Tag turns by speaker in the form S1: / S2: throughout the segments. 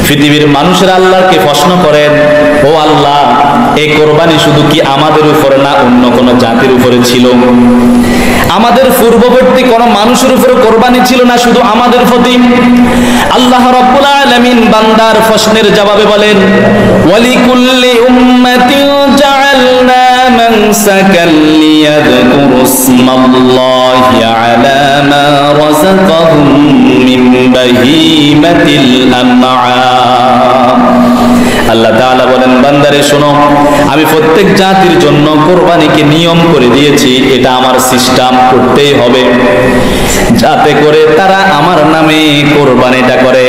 S1: পৃথিবীর মানুষেরা আল্লাহকে প্রশ্ন করেন, ও আল্লাহ, এই কোরবানি শুধু কি আমাদের উপরে না অন্য কোন জাতির উপরে ছিল? আমাদের পূর্ববর্তী কোন মানুষের উপরে কোরবানি ছিল না শুধু আমাদের প্রতি? আল্লাহ রাব্বুল আলামিন বান্দার প্রশ্নের জবাবে বলেন, ওয়ালিকুল্লি উম্মাতিন জাআলনা মানসাকান লিয়াযকুরুসমাল্লাহি আলা মা রাযাকাহুম মিন বাহিমাতিল আনআম। আল্লাহ তাআলা বলেন, বান্দারে শোনো, আমি প্রত্যেক জাতির জন্য কোরবানিকে নিয়ম করে দিয়েছি। এটা আমার সিস্টেম, করতেই হবে, যাতে করে তারা আমার নামে কোরবানিটা করে,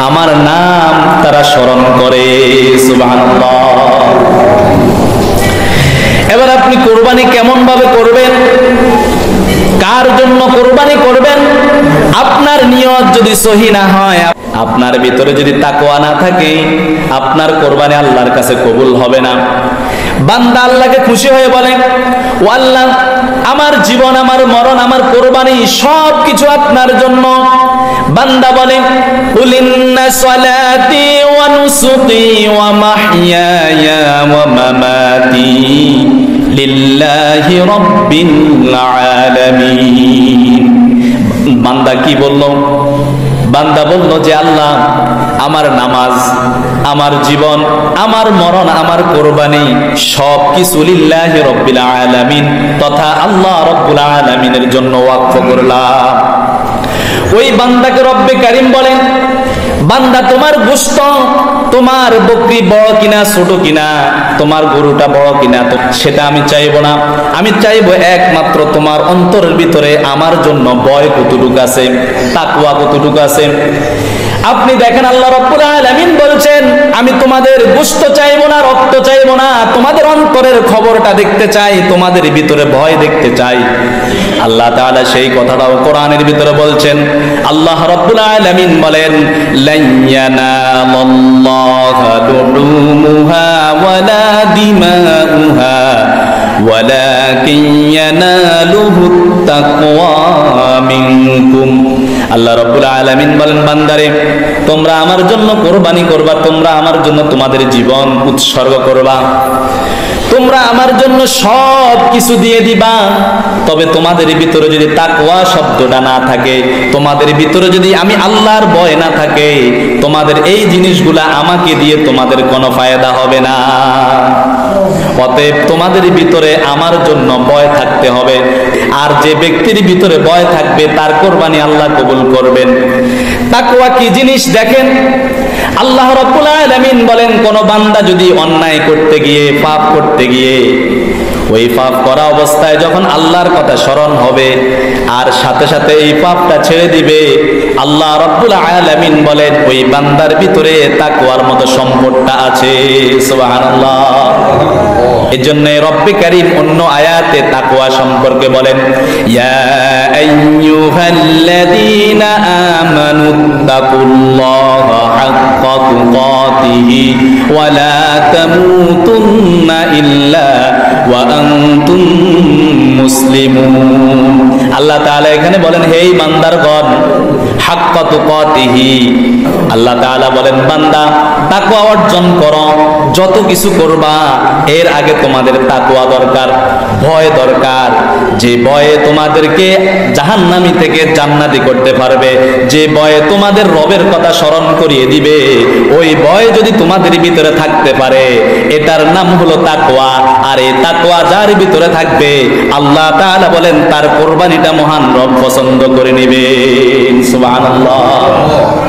S1: আমার নাম তারা স্মরণ করে। সুবহানাল্লাহ। এবার আপনি কোরবানি কেমন ভাবে করবেন, কার জন্য কোরবানি করবেন? আপনার নিয়ত যদি সহি না হয়, আপনার ভিতরে যদি তাকওয়া না থাকে, আপনার কোরবানি আল্লাহর কাছে কবুল হবে না। বান্দা আল্লাহকে খুশি হয়ে বলে, ও আল্লাহ, আমার জীবন, আমার মরণ, আমার কোরবানি সব কিছু আপনার জন্য। বান্দা বলে, কুল ইন্না সালাতি ওয়া নুসুকি ওয়া মাহইয়ায়া ওয়া মামাতি লিল্লাহি রাব্বিল আলামিন। বান্দা কি বলল? বান্দা বলল যে আল্লাহ, আমার নামাজ, আমার জীবন, আমার মরণ, আমার কোরবানি সব কিছু লিল্লাহি রাব্বিল আলামিন তথা আল্লাহ রাব্বুল আলামিনের জন্য ওয়াকফ করলাম। ওই বান্দাকে রব্বে কারীম বলেন, বান্দা, তোমার গোশত, তোমার বকরি বড় কিনা ছোট কিনা, তোমার গরুটা বড় কিনা, সেটা আমি চাইবো না। আমি চাইবো একমাত্র তোমার অন্তরের ভিতরে আমার জন্য ভয় কতটুকু আছে, তাকওয়া কতটুকু আছে। আপনি দেখেন, আল্লাহ রাব্বুল আলামিন বলছেন, আমি তোমাদের গোশত চাইবো না, রক্ত চাইবো না, তোমাদের অন্তরের খবরটা দেখতে চাই, তোমাদের ভিতরে ভয় দেখতে চাই। আল্লাহ তাআলা সেই কথাটাও কোরআনের ভিতরে বলছেন। আল্লাহ রাব্বুল আলামিন বলেন, লান ইয়ানালাল্লাহা লুহুমুহা ওয়ালা দিমাউহা ওয়ালাকিন ইয়ানালুহুত তাকওয়া মিনকুম। আল্লাহ রাব্বুল আলামিন বলেন, বান্দারে, তোমরা আমার জন্য কোরবানি করবা, তোমরা আমার জন্য তোমাদের জীবন উৎসর্গ করবা, তোমরা আমার জন্য সব কিছু দিয়ে দিবা। তবে তোমাদের ভিতরে যদি তাকওয়া শব্দটা না থাকে, তোমাদের ভিতরে যদি আমি আল্লাহর ভয় না থাকে, তোমাদের এই জিনিসগুলা আমাকে দিয়ে তোমাদের কোনো ফায়দা হবে না। অতএব তোমাদের ভিতরে আমার জন্য ভয় থাকতে হবে। আর যে ব্যক্তির ভিতরে ভয় থাকবে, তার কোরবানি আল্লাহ কবুল করবেন। তাকওয়া কি জিনিস দেখেন, আল্লাহ রাব্বুল আলামিন বলেন, কোন বান্দা যদি অন্যায় করতে গিয়ে, পাপ করতে গিয়ে, ওই পাপ করা অবস্থায় যখন আল্লাহর কথা স্মরণ হবে আর সাথে সাথে এই পাপটা ছেড়ে দিবে, আল্লাহ রাব্বুল আলামিন বলেন, ওই বান্দার ভিতরে তাকওয়ার মতো সম্পদটা আছে। সুবহানাল্লাহ। এজন্য রব্বে কারীম অন্য আয়াতে তাকওয়া সম্পর্কে বলেন, ইয়া আইয়ুহাল্লাযীনা আমানুত্তাকুল্লাহা হাক্কা তুকাতিহি ওয়া লা তামুতুন্না ইল্লা ওয়া আনতুম মুসলিমুন। আল্লাহ তাআলা এখানে বলেন, হে বান্দারগণ, হাক্কা তুকাতিহি, আল্লাহ তাআলা বলেন, বান্দা, তাকওয়া অর্জন করো, যত কিছু করবা এর আগে তোমাদের তাকওয়া দরকার, ভয় দরকার। যে ভয়ে তোমাদেরকে জাহান্নামী থেকে জান্নাতি করতে পারবে, যে ভয়ে তোমাদের রবের কথা স্মরণ করিয়ে দিবে, ওই ভয় যদি তোমাদের ভিতরে থাকতে পারে, এটার নাম হলো তাকওয়া। আর এই তাকওয়া যার ভিতরে থাকবে, আল্লাহ তাআলা বলেন, তার কোরবানিটা মহান রব পছন্দ করে নেবেন। সুবহানাল্লাহ।